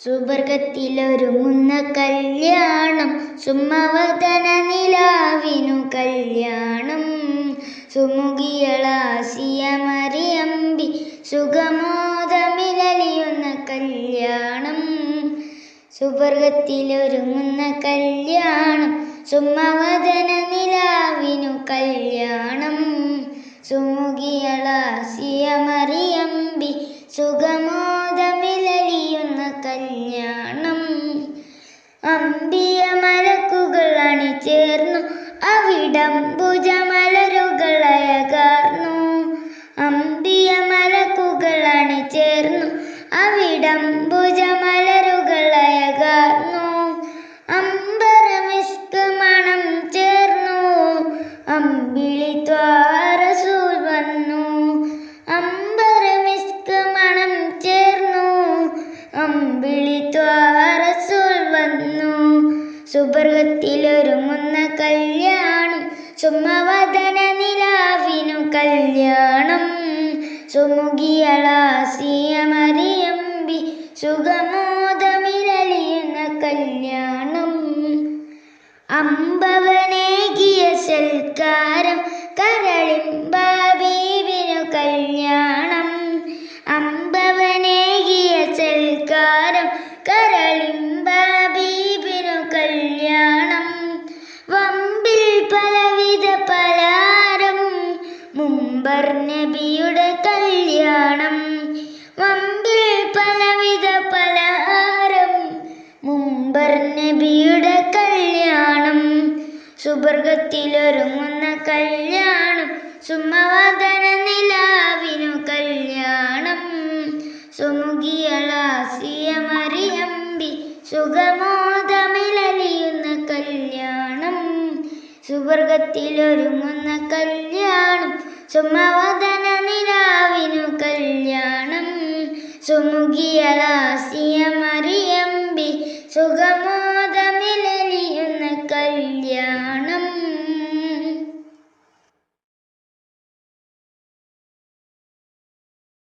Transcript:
സുവർഗത്തിലൊരുങ്ങുന്ന കല്യാണം, സുമവദന നിലാവിനു കല്യാണം. സുമുഖിയളാസിയ മറിയമ്പി സുഖമോദമിലലിയുന്ന കല്യാണം. സുവർഗത്തിലൊരുങ്ങുന്ന കല്യാണം, സുമവദന നിലാവിനു കല്യാണം. സുമുഖിയളാസിയ മറിയമ്പി സുഖമോദമിലലിയുന്ന കല്യാണം. അമ്പിയ മലക്കുകൾ അണിചേർന്നു അവിടം ഭുജമലരുകൾ അയകാർന്നു. അമ്പിയ മലക്കുകൾ അണിചേർന്നു അവിടം ഭുജമലരുകൾ അയകാർന്നു. അമ്പരമിസ്ക് മണം ചേർന്നു അമ്പിളി ത്വാറസൂൽ വന്നു. അമ്പരമിസ്ക് മണം ചേർന്നു അമ്പിളി ത്വാറസൂൽ വന്നു. സുവർഗത്തിലൊരുങ്ങുന്ന കല്യാണം, സുമവദന നിലാവിനു കല്യാണം. സുമുഖിയളാസിയ മറിയമ്പി സുഖമോദമിലലിയുന്ന കല്യാണം. അമ്പവനേകിയ സൽക്കാരം കരളിമ്പബീബിനു കല്യാണം. അമ്പവനേകിയ സൽക്കാരം കരളിമ്പബീബിനു കല്യാണം. വമ്പിൽ പലവിധ പലഹാരം മുമ്പർ നബിയുടെ കല്യാണം. വമ്പിൽ പലവിധ പലഹാരം മുമ്പർ നബിയുടെ കല്യാണം. സുവർഗത്തിലൊരുങ്ങുന്ന കല്യാണം, സുമവദന നിലാവിനു കല്യാണം. സുമുഖിയളാസിയ മറിയമ്പി സുഖമോദമിലലിയുന്ന കല്യാണം. സുവർഗത്തിലൊരുങ്ങുന്ന കല്യാണം, സുമവദന നിലാവിനു കല്യാണം. സുമുഖിയളാസിയ മറിയമ്പി സുഖമോദമിലലിയുന്ന കല്യാണം.